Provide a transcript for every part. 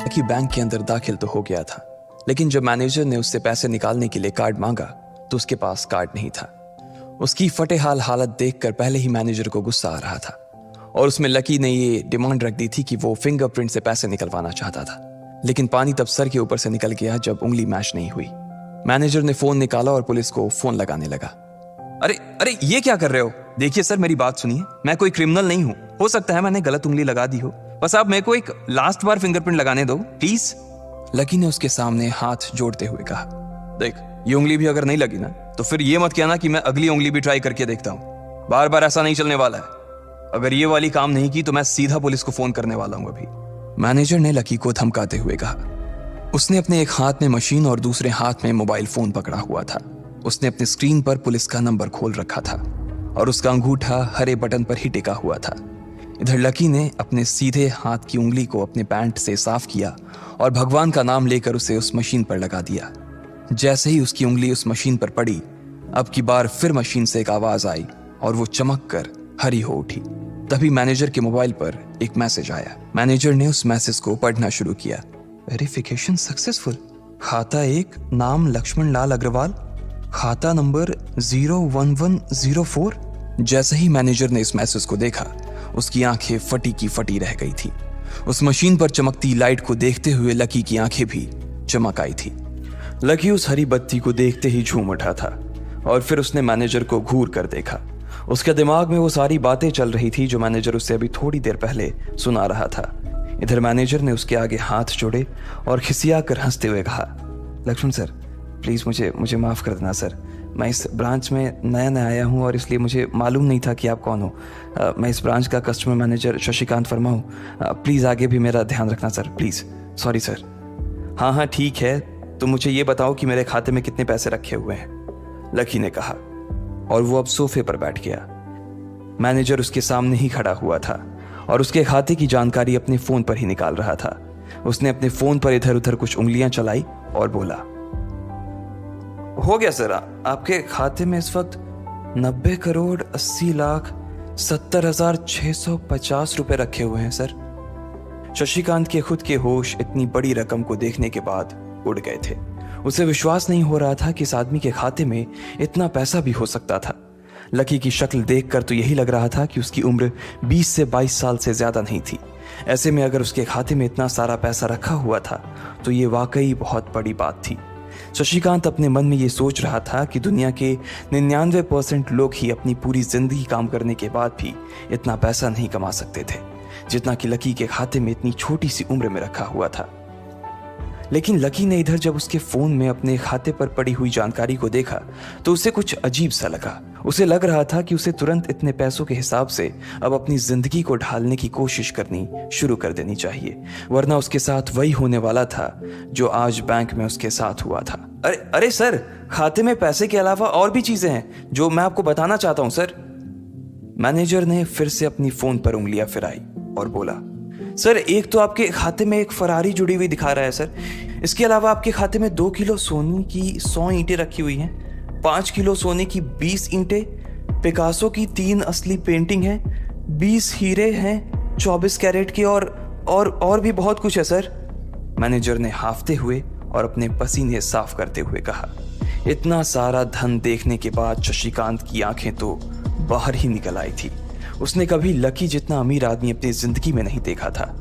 Lucky bank के अंदर दाखिल तो हो गया था, लेकिन जब मैनेजर ने उससे पैसे निकालने के लिए कार्ड मांगा तो उसके पास कार्ड नहीं था। उसकी फटेहाल हालत देखकर पहले ही मैनेजर को गुस्सा आ रहा था और उसमें लकी ने ये डिमांड रख दी थी कि वो फिंगरप्रिंट से पैसे निकलवाना चाहता था। लेकिन पानी तब सर के ऊपर से निकल गया जब उंगली मैच नहीं हुई। मैनेजर ने फोन निकाला और पुलिस को फोन लगाने लगा। अरे अरे ये क्या कर रहे हो? देखिए सर, मेरी बात सुनिए, मैं कोई क्रिमिनल नहीं हूं। हो सकता है मैंने गलत उंगली लगा दी हो, बस आप मेरे को एक लास्ट बार फिंगरप्रिंट लगाने दो प्लीज। लकी ने उसके सामने हाथ जोड़ते हुए कहा, देख ये उंगली भी अगर नहीं लगी ना तो फिर ये मत कहना कि मैं अगली उंगली भी ट्राई करके देखता हूं। बार बार ऐसा नहीं चलने वाला है। अगर ये वाली काम नहीं की तो मैं सीधा पुलिस को फोन करने वाला हूं अभी। मैनेजर ने लकी को धमकाते हुए कहा। उसने अपने एक हाथ में मशीन और दूसरे हाथ में मोबाइल फोन पकड़ा हुआ था। उसने अपनी स्क्रीन पर पुलिस का नंबर खोल रखा था और उसका अंगूठा हरे बटन पर ही टिका हुआ था। इधर लकी ने अपने सीधे हाथ की उंगली को अपने पैंट से साफ किया और भगवान का नाम लेकर उसे उस मशीन पर लगा दिया। जैसे ही उसकी उंगली उस मशीन पर पड़ी, अब की बार फिर मशीन से एक आवाज आई और वो चमक कर हरी हो उठी। तभी मैनेजर के मोबाइल पर एक मैसेज आया। मैनेजर ने उस मैसेज को पढ़ना शुरू किया। Verification successful. खाता 1, नाम लक्ष्मण लाल अग्रवाल, खाता नंबर 01104। जैसे ही मैनेजर ने इस मैसेज को देखा, उसकी आंखें फटी की फटी रह गई थी। उस मशीन पर चमकती लाइट को देखते हुए लकी की आंखें भी चमक आई थी। लकी उस हरी बत्ती को देखते ही झूम उठा था और फिर उसने मैनेजर को घूर कर देखा। उसके दिमाग में वो सारी बातें चल रही थी जो मैनेजर उससे अभी थोड़ी देर पहले सुना रहा था। इधर मैनेजर ने उसके आगे हाथ जोड़े और खिसिया कर हंसते हुए कहा, लक्ष्मण सर प्लीज़ मुझे माफ़ कर देना सर। मैं इस ब्रांच में नया आया हूँ और इसलिए मुझे मालूम नहीं था कि आप कौन हो। मैं इस ब्रांच का कस्टमर मैनेजर शशिकांत वर्मा हूँ। प्लीज़ आगे भी मेरा ध्यान रखना सर, प्लीज़। Sorry sir. हाँ ठीक है, तो मुझे ये बताओ कि मेरे खाते में कितने पैसे रखे हुए हैं, लकी ने कहा और वो अब सोफे पर बैठ गया। मैनेजर उसके सामने ही खड़ा हुआ था और उसके खाते की जानकारी अपने फ़ोन पर ही निकाल रहा था। उसने अपने फ़ोन पर इधर उधर कुछ उंगलियां चलाई और बोला, हो गया सर, आपके खाते में इस वक्त 90,80,70,650 रुपए रखे हुए हैं सर। शशिकांत के खुद के होश इतनी बड़ी रकम को देखने के बाद उड़ गए थे। उसे विश्वास नहीं हो रहा था कि इस आदमी के खाते में इतना पैसा भी हो सकता था। लकी की शक्ल देखकर तो यही लग रहा था कि उसकी उम्र 20 से 22 साल से ज्यादा नहीं थी। ऐसे में अगर उसके खाते में इतना सारा पैसा रखा हुआ था तो ये वाकई बहुत बड़ी बात थी। शशिकांत अपने मन में ये सोच रहा था कि दुनिया के 99% लोग ही अपनी पूरी जिंदगी काम करने के बाद भी इतना पैसा नहीं कमा सकते थे जितना कि लकी के खाते में इतनी छोटी सी उम्र में रखा हुआ था। लेकिन लकी ने इधर जब उसके फोन में अपने खाते पर पड़ी हुई जानकारी को देखा तो उसे कुछ अजीब सा लगा। उसे लग रहा था कि उसे तुरंत इतने पैसों के हिसाब से अब अपनी जिंदगी को ढालने की कोशिश करनी शुरू कर देनी चाहिए, वरना उसके साथ वही होने वाला था जो आज बैंक में उसके साथ हुआ था। अरे सर, खाते में पैसे के अलावा और भी चीजें हैं जो मैं आपको बताना चाहता हूं सर। मैनेजर ने फिर से अपनी फोन पर उंगलियां फिराई और बोला, सर एक तो आपके खाते में एक फरारी जुड़ी हुई दिखा रहा है सर। इसके अलावा आपके खाते में 2 किलो सोने की 100 ईंटें रखी हुई हैं, 5 किलो सोने की 20 ईंटें, पिकासो की 3 असली पेंटिंग है, 20 हीरे हैं 24 कैरेट के और भी बहुत कुछ है सर। मैनेजर ने हाफते हुए और अपने पसीने साफ करते हुए कहा। इतना सारा धन देखने के बाद शशिकांत की आंखें तो बाहर ही निकल आई थी। उसने कभी लकी जितना अमीर आदमी अपनी जिंदगी में नहीं देखा था।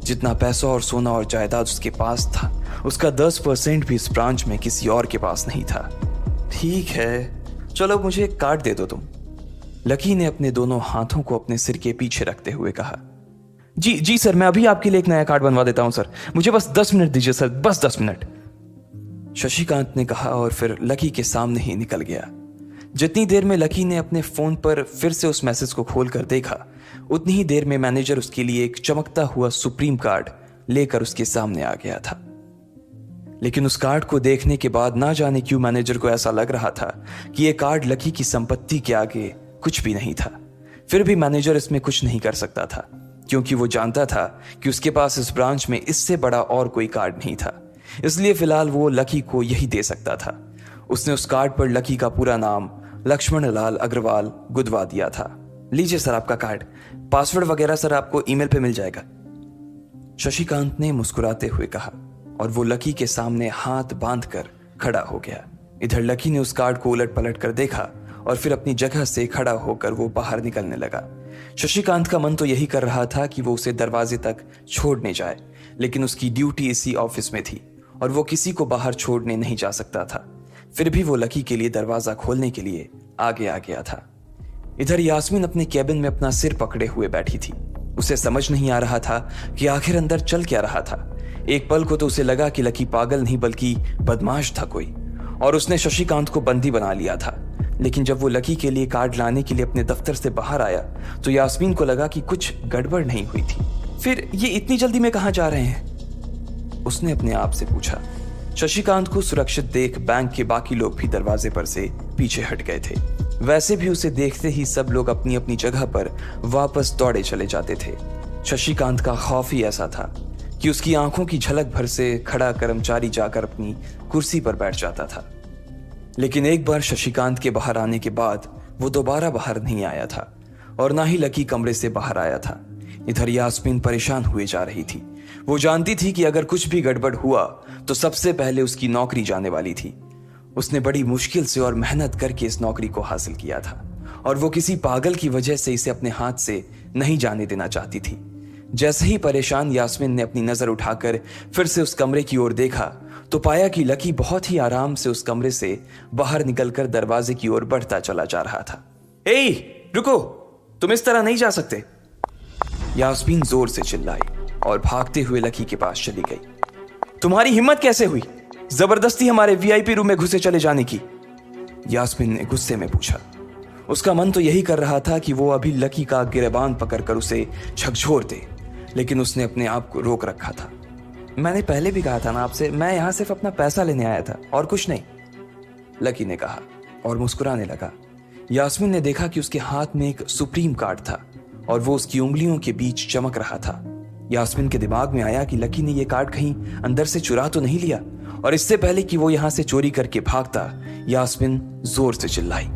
जितना पैसा और सोना और जायदाद उसके पास था, उसका 10% भी इस ब्रांच में किसी और के पास नहीं था। ठीक है, चलो मुझे एक कार्ड दे दो तुम, लकी ने अपने दोनों हाथों को अपने सिर के पीछे रखते हुए कहा। जी सर, मैं अभी आपके लिए एक नया कार्ड बनवा देता हूं सर, मुझे बस 10 मिनट दीजिए सर, बस 10 मिनट, शशिकांत ने कहा और फिर लकी के सामने ही निकल गया। जितनी देर में लकी ने अपने फोन पर फिर से उस मैसेज को खोलकर देखा, उतनी ही देर में मैनेजर उसके लिए एक चमकता हुआ सुप्रीम कार्ड लेकर उसके सामने आ गया था। लेकिन उस कार्ड को देखने के बाद ना जाने क्यों मैनेजर को ऐसा लग रहा था कि यह कार्ड लकी की संपत्ति के आगे कुछ भी नहीं था। फिर भी मैनेजर इसमें कुछ नहीं कर सकता था क्योंकि वो जानता था कि उसके पास इस ब्रांच में इससे बड़ा और कोई कार्ड नहीं था। इसलिए फिलहाल वो लकी को यही दे सकता था। उसने उस कार्ड पर लकी का पूरा नाम लक्ष्मण लाल अग्रवाल गुदवा दिया था। लीजिए सर आपका कार्ड, पासवर्ड वगैरह सर आपको ईमेल पे मिल जाएगा। शशिकांत ने मुस्कुराते हुए कहा और वो लकी के सामने हाथ बांधकर खड़ा हो गया। इधर लकी ने उस कार्ड को उलट पलट कर देखा और फिर अपनी जगह से खड़ा होकर वो बाहर निकलने लगा। शशिकांत का मन तो यही कर रहा था कि वो उसे दरवाजे तक छोड़ने जाए, लेकिन उसकी ड्यूटी इसी ऑफिस में थी और वो किसी को बाहर छोड़ने नहीं जा सकता था। फिर भी वो लकी के लिए दरवाजा खोलने के लिए आगे आ गया था। इधर यास्मीन अपने कैबिन में अपना सिर पकड़े हुए बैठी थी। उसे समझ नहीं आ रहा था कि आखिर अंदर चल क्या रहा था। एक पल को तो उसे लगा कि लकी पागल नहीं बल्कि बदमाश था कोई, और उसने शशिकांत को बंदी बना लिया था। लेकिन जब वो लकी के लिए कार्ड लाने के लिए अपने दफ्तर से बाहर आया तो यास्मीन को लगा कि कुछ गड़बड़ नहीं हुई थी। फिर ये इतनी जल्दी में कहाँ जा रहे हैं? उसने अपने आप से पूछा। शशिकांत को सुरक्षित देख बैंक के बाकी लोग भी दरवाजे पर से पीछे हट गए थे। वैसे भी उसे देखते ही सब लोग अपनी अपनी जगह पर वापस दौड़े चले जाते थे। शशिकांत का खौफ ही ऐसा था कि उसकी आंखों की झलक भर से खड़ा कर्मचारी जाकर अपनी कुर्सी पर बैठ जाता था। लेकिन एक बार शशिकांत के बाहर आने के बाद वो दोबारा बाहर नहीं आया था और ना ही लकी कमरे से बाहर आया था। इधर यास्मीन परेशान हुए जा रही थी। वो जानती थी कि अगर कुछ भी गड़बड़ हुआ तो सबसे पहले उसकी नौकरी जाने वाली थी। उसने बड़ी मुश्किल से और मेहनत करके इस नौकरी को हासिल किया था और वो किसी पागल की वजह से इसे अपने हाथ से नहीं जाने देना चाहती थी। जैसे ही परेशान यास्मीन ने अपनी नजर उठाकर फिर से उस कमरे की ओर देखा तो पाया कि लकी बहुत ही आराम से उस कमरे से बाहर निकलकर दरवाजे की ओर बढ़ता चला जा रहा था। ए, रुको, तुम इस तरह नहीं जा सकते। यास्मीन जोर से चिल्लाई और भागते हुए लकी के पास चली गई। तुम्हारी हिम्मत कैसे हुई जबरदस्ती हमारे वीआईपी रूम में घुसे चले जाने की? यास्मीन ने गुस्से में पूछा। उसका मन तो यही कर रहा था कि वो अभी लकी का गिरेबान पकड़कर उसे झकझोर दे, लेकिन उसने अपने आप को रोक रखा था। मैंने पहले भी कहा था ना आपसे, मैं यहां सिर्फ अपना पैसा लेने आया था और कुछ नहीं, लकी ने कहा और मुस्कुराने लगा। यास्मीन ने देखा कि उसके हाथ में एक सुप्रीम कार्ड था और वो उसकी उंगलियों के बीच चमक रहा था। यास्मीन के दिमाग में आया कि लकी ने यह कार्ड कहीं अंदर से चुरा तो नहीं लिया, और इससे पहले कि वो यहां से चोरी करके भागता, यास्मीन जोर से चिल्लाई,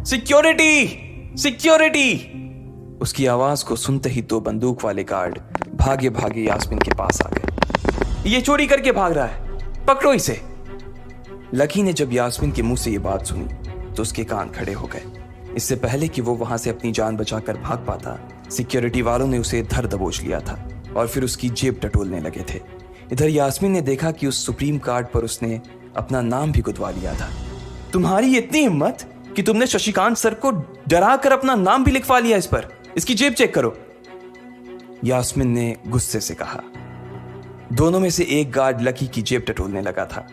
सिक्योरिटी, सिक्योरिटी। उसकी आवाज को सुनते ही दो बंदूक वाले गार्ड भागे भागे यास्मीन के पास आ गए। ये चोरी करके भाग रहा है, पकड़ो इसे। लकी ने जब यास्मीन के मुंह से ये बात सुनी तो उसके कान खड़े हो गए। इससे पहले कि वो वहां से अपनी जान बचाकर भाग पाता, सिक्योरिटी वालों ने उसे धर दबोच लिया था और फिर उसकी जेब टटोलने लगे थे। इधर यास्मीन ने देखा कि उस सुप्रीम कार्ड पर उसने अपना नाम भी गुदवा लिया था। तुम्हारी इतनी हिम्मत कि तुमने शशिकांत सर को डरा कर अपना नाम भी लिखवा लिया इस पर। इसकी जेब चेक करो, यास्मीन ने गुस्से से कहा। दोनों में से एक गार्ड लकी की जेब टटोलने लगा था।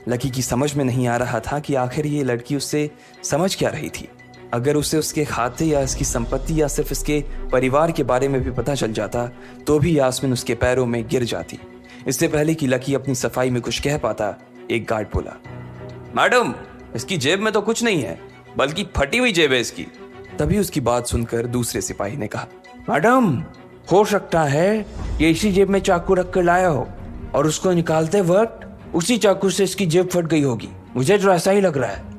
लकी की समझ में नहीं आ रहा था कि आखिर ये लड़की उससे समझ क्या रही थी। अगर उसे उसके खाते या इसकी संपत्ति या सिर्फ इसके परिवार के बारे में भी पता चल जाता तो भी यास्मीन उसके पैरों में गिर जाती। इससे पहले कि लकी अपनी सफाई में कुछ कह पाता, एक गार्ड बोला, मैडम, इसकी जेब में तो कुछ नहीं है, बल्कि फटी हुई जेब है इसकी। तभी उसकी बात सुनकर दूसरे सिपाही ने कहा, मैडम, हो सकता है ये इसी जेब में चाकू रख कर लाया हो और उसको निकालते वक्त उसी चाकू से इसकी जेब फट गई होगी। मुझे तो ऐसा ही लग रहा है।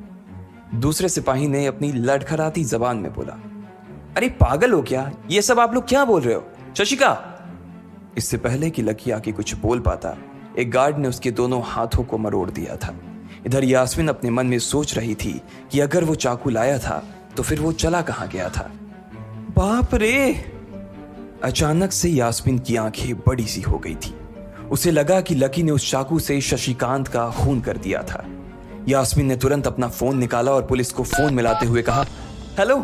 दूसरे सिपाही ने अपनी लड़खड़ाती जबान में बोला, अरे पागल हो क्या? ये सब आप लोग क्या बोल रहे हो? शशिका। इससे पहले कि लकी आके कुछ बोल पाता, एक गार्ड ने उसके दोनों हाथों को मरोड़ दिया था। इधर यास्मीन अपने मन में सोच रही थी कि अगर वो चाकू लाया था तो फिर वो चला कहां गया था। बाप रे! अचानक से यास्मीन की आंखें बड़ी सी हो गई थी। उसे लगा कि लकी ने उस चाकू से शशिकांत का खून कर दिया था। यास्मीन ने तुरंत अपना फोन निकाला और पुलिस को फोन मिलाते हुए कहा, हेलो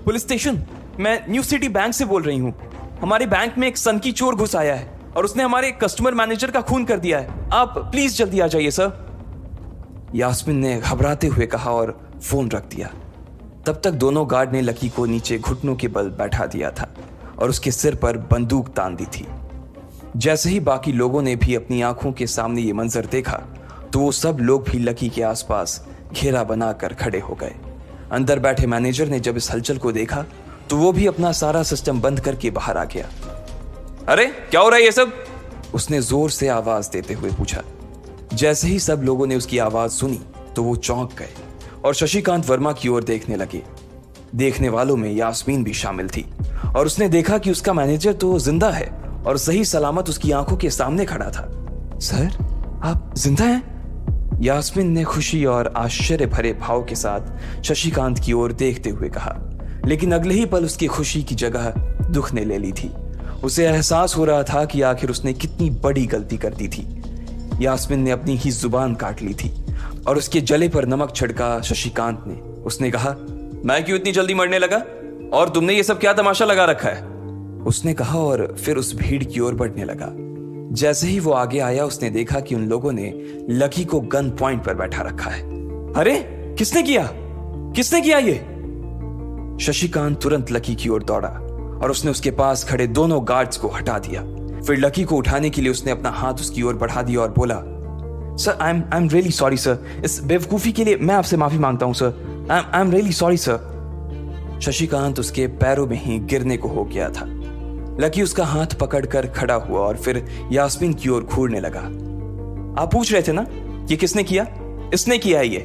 पुलिस स्टेशन, मैं न्यू सिटी बैंक से बोल रही हूँ। हमारे बैंक में एक सनकी चोर घुस आया है और उसने हमारे कस्टमर मैनेजर का खून कर दिया है। आप प्लीज जल्दी आ जाइए सर। यास्मीन ने घबराते हुए कहा और फोन रख दिया। तब तक दोनों गार्ड ने लकी को नीचे घुटनों के बल बैठा दिया था और उसके सिर पर बंदूक तान दी थी। जैसे ही बाकी लोगों ने भी अपनी आंखों के सामने ये मंजर देखा तो वो सब लोग भी लकी के आसपास घेरा बनाकर खड़े हो गए। अंदर बैठे मैनेजर ने जब इस हलचल को देखा तो वो भी अपना सारा सिस्टम बंद करके बाहर आ गया। अरे क्या हो रहा है ये सब? उसने जोर से आवाज देते हुए पूछा। जैसे ही सब लोगों ने उसकी आवाज सुनी तो वो चौंक गए और शशिकांत वर्मा की ओर देखने लगे। देखने वालों में यास्मीन भी शामिल थी और उसने देखा कि उसका मैनेजर तो जिंदा है और सही सलामत उसकी आंखों के सामने खड़ा था। सर, आप जिंदा हैं? यास्मीन ने खुशी और आश्चर्य भरे भाव के साथ शशिकांत की ओर देखते हुए कहा, लेकिन अगले ही पल उसकी खुशी की जगह दुख ने ले ली थी। उसे एहसास हो रहा था कि आखिर उसने कितनी बड़ी गलती कर दी थी। यास्मीन ने अपनी ही जुबान काट ली थी और उसके जले पर नमक छिड़का शशिकांत ने। उसने कहा, मैं क्यों इतनी जल्दी मरने लगा, और तुमने ये सब क्या तमाशा लगा रखा है? उसने कहा और फिर उस भीड़ की ओर बढ़ने लगा। जैसे ही वो आगे आया उसने देखा कि उन लोगों ने लकी को गन पॉइंट पर बैठा रखा है। अरे किसने किया ये? शशिकांत तुरंत लकी की ओर दौड़ा और उसने उसके पास खड़े दोनों गार्ड्स को हटा दिया। फिर लकी को उठाने के लिए उसने अपना हाथ उसकी ओर बढ़ा दिया और बोला, sir I am really sorry sir, इस बेवकूफी के लिए मैं आपसे माफी मांगता हूं sir, I am really sorry sir. Shashikant उसके पैरों में ही गिरने को हो गया था। लकी उसका हाथ पकड़कर खड़ा हुआ और फिर यास्मीन की ओर घूरने लगा। आप पूछ रहे थे ना कि किसने किया? इसने किया है ये,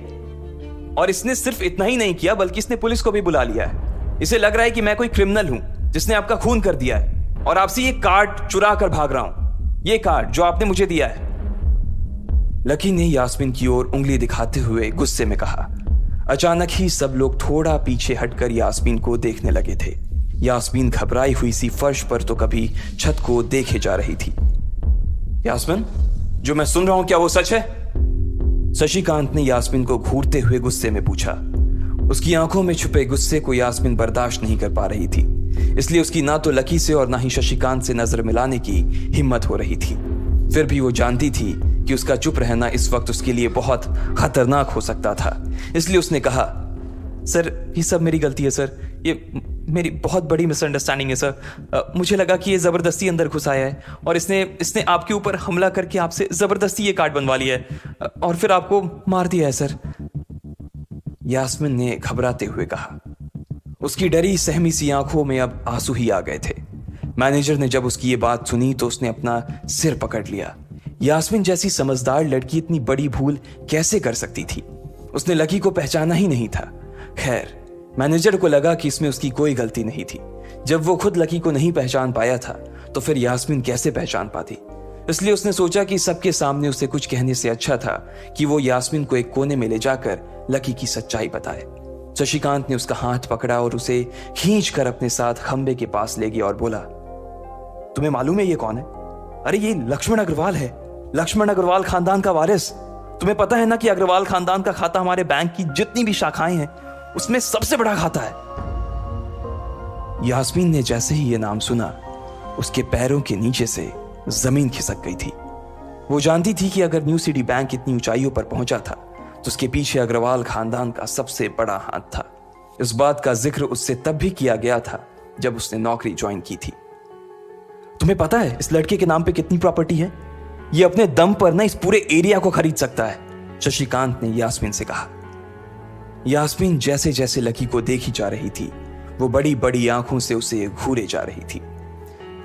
और इसने सिर्फ इतना ही नहीं किया बल्कि इसने पुलिस को भी बुला लिया है। इसे लग रहा है कि मैं कोई क्रिमिनल हूं जिसने आपका खून कर दिया है और आपसे ये कार्ड चुरा कर भाग रहा हूं, ये कार्ड जो आपने मुझे दिया है। लकी ने यास्मीन की ओर उंगली दिखाते हुए गुस्से में कहा। अचानक ही सब लोग थोड़ा पीछे हटकर यास्मीन को देखने लगे थे। यास्मीन घबराई हुई सी फर्श पर तो कभी छत को देखे जा रही थी। यास्मीन, जो मैं सुन रहा हूं क्या वो सच है? शशिकांत ने यास्मीन को घूरते हुए गुस्से में पूछा। उसकी आंखों में छुपे गुस्से को यास्मीन बर्दाश्त नहीं कर पा रही थी, इसलिए उसकी ना तो लकी से और ना ही शशिकांत से नजर मिलाने की हिम्मत हो रही थी। फिर भी वो जानती थी कि उसका चुप रहना इस वक्त उसके लिए बहुत खतरनाक हो सकता था, इसलिए उसने कहा, सर ये सब मेरी गलती है सर, ये मेरी बहुत बड़ी मिसअंडरस्टैंडिंग है सर। मुझे लगा कि ये जबरदस्ती अंदर घुस आया है और इसने आपके ऊपर हमला करके आपसे जबरदस्ती ये कार्ड बनवा लिया है और फिर आपको मार दिया है सर। यास्मीन ने घबराते हुए कहा। उसकी डरी सहमी सी आंखों में अब आंसू ही आ गए थे। मैनेजर ने जब उसकी ये बात सुनी तो उसने अपना सिर पकड़ लिया। यास्मीन जैसी समझदार लड़की इतनी बड़ी भूल कैसे कर सकती थी? उसने लकी को पहचाना ही नहीं था। खैर, मैनेजर को लगा कि इसमें उसकी कोई गलती नहीं थी। जब वो खुद लकी को नहीं पहचान पाया था तो फिर यास्मीन कैसे पहचान पाती? इसलिए उसने सोचा कि सबके सामने उसे कुछ कहने से अच्छा था कि वो यास्मीन को एक कोने में ले जाकर लकी की सच्चाई बताए। शशिकांत ने उसका हाथ पकड़ा और उसे खींच कर अपने साथ खंबे के पास ले गया और बोला, तुम्हें मालूम है ये कौन है? अरे ये लक्ष्मण अग्रवाल है, लक्ष्मण अग्रवाल खानदान का वारिस। तुम्हें पता है ना कि अग्रवाल खानदान का खाता हमारे बैंक की जितनी भी शाखाएं हैं उसमें सबसे बड़ा खाता है। यास्मीन ने जैसे ही ये नाम सुना उसके पैरों के नीचे से जमीन खिसक गई थी। वो जानती थी कि अगर न्यू सिटी बैंक इतनी ऊंचाइयों पर पहुंचा था तो उसके पीछे अग्रवाल खानदान का सबसे बड़ा हाथ था। इस बात का जिक्र उससे तब भी किया गया था जब उसने नौकरी ज्वाइन की थी। तुम्हें पता है इस लड़के के नाम पे कितनी प्रॉपर्टी है? ये अपने दम पर ना इस पूरे एरिया को खरीद सकता है, शशिकांत ने यास्मीन से कहा। यास्मीन जैसे जैसे लकी को देखी जा रही थी वो बड़ी बड़ी आंखों से उसे घूरे जा रही थी।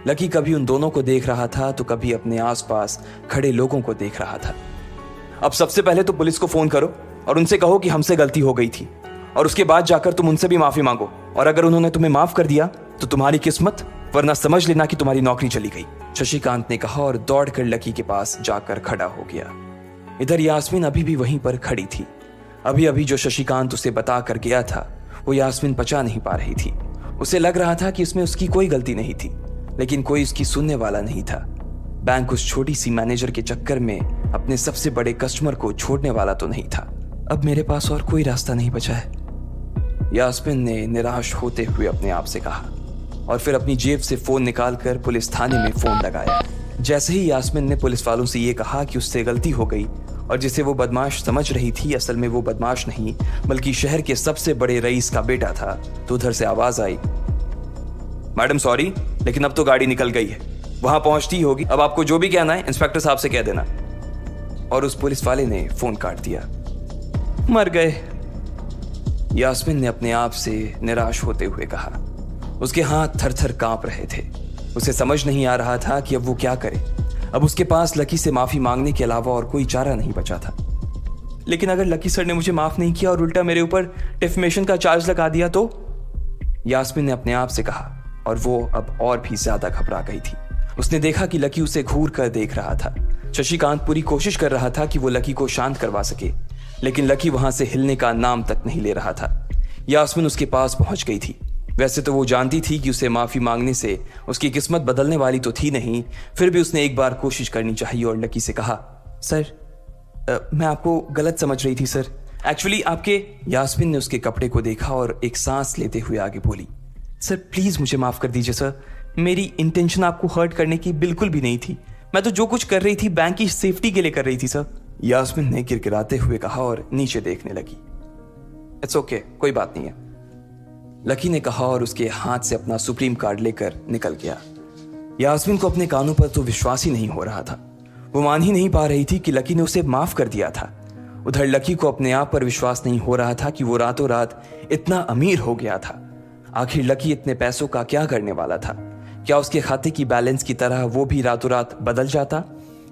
लकी कभी उन दोनों को देख रहा था तो कभी अपने आसपास खड़े लोगों को देख रहा था। अब सबसे पहले तो पुलिस को फोन करो और उनसे कहो कि हमसे गलती हो गई थी, और उसके बाद जाकर तुम उनसे भी माफी मांगो, और अगर उन्होंने तुम्हें माफ कर दिया तो तुम्हारी किस्मत, वरना समझ लेना कि तुम्हारी नौकरी चली गई, शशिकांत ने कहा और दौड़कर लकी के पास जाकर खड़ा हो गया। इधर यास्मीन अभी भी वहीं पर खड़ी थी। अभी अभी जो शशिकांत उसे बता कर गया था वो यास्मीन पचा नहीं पा रही थी। उसे लग रहा था कि इसमें उसकी कोई गलती नहीं थी, लेकिन कोई उसकी सुनने वाला नहीं था। बैंक उस छोटी सी मैनेजर के चक्कर में अपने सबसे बड़े कस्टमर को छोड़ने वाला तो नहीं था। अब मेरे पास और कोई रास्ता नहीं बचा है, यास्मीन ने निराश होते हुए अपने आप से कहा, और फिर अपनी जेब से फोन निकालकर पुलिस थाने में फोन लगाया। जैसे ही यास्मीन ने पुलिस वालों से ये कहा कि उससे गलती हो गई और जिसे वो बदमाश समझ रही थी असल में वो बदमाश नहीं बल्कि शहर के सबसे बड़े रईस का बेटा था, तो उधर से आवाज आई, मैडम सॉरी, लेकिन अब तो गाड़ी निकल गई है, वहां पहुंचती होगी, अब आपको जो भी कहना है इंस्पेक्टर साहब से कह देना। और उस पुलिस वाले ने फोन काट दिया। मर गए, यास्मीन ने अपने आप से निराश होते हुए कहा। उसके हाथ थर थर कांप रहे थे। उसे समझ नहीं आ रहा था कि अब वो क्या करे। अब उसके पास लकी से माफी मांगने के अलावा और कोई चारा नहीं बचा था। लेकिन अगर लकी सर ने मुझे माफ नहीं किया और उल्टा मेरे ऊपर डिफेमेशन का चार्ज लगा दिया तो, यास्मीन ने अपने आप से कहा, और वो अब और भी ज्यादा घबरा गई थी। उसने देखा कि लकी उसे घूर कर देख रहा था। शशिकांत पूरी कोशिश कर रहा था कि वो लकी को शांत करवा सके, लेकिन लकी वहां से हिलने का नाम तक नहीं ले रहा था। यास्मीन उसके पास पहुंच गई थी। वैसे तो वो जानती थी कि उसे माफी मांगने से उसकी किस्मत बदलने वाली तो थी नहीं, फिर भी उसने एक बार कोशिश करनी चाहिए और लकी से कहा, सर मैं आपको गलत समझ रही थी सर, एक्चुअली आपके। यास्मीन ने उसके कपड़े को देखा और एक सांस लेते हुए आगे बोली, सर प्लीज मुझे माफ कर दीजिए सर, मेरी इंटेंशन आपको हर्ट करने की बिल्कुल भी नहीं थी। मैं तो जो कुछ कर रही थी बैंक की सेफ्टी के लिए कर रही थी सर। यास्मीन ने गिड़गिड़ाते हुए कहा और नीचे देखने लगी। इट्स ओके, कोई बात नहीं है, लकी ने कहा और उसके हाथ से अपना सुप्रीम कार्ड लेकर निकल गया। यास्मीन को अपने कानों पर तो विश्वास ही नहीं हो रहा था। वो मान ही नहीं पा रही थी कि लकी ने उसे माफ कर दिया था। उधर लकी को अपने आप पर विश्वास नहीं हो रहा था कि वो रातों रात इतना अमीर हो गया था। आखिर लकी इतने पैसों का क्या करने वाला था? क्या उसके खाते की बैलेंस की तरह वो भी रातों रात बदल जाता?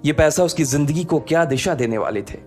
ये पैसा उसकी जिंदगी को क्या दिशा देने वाले थे?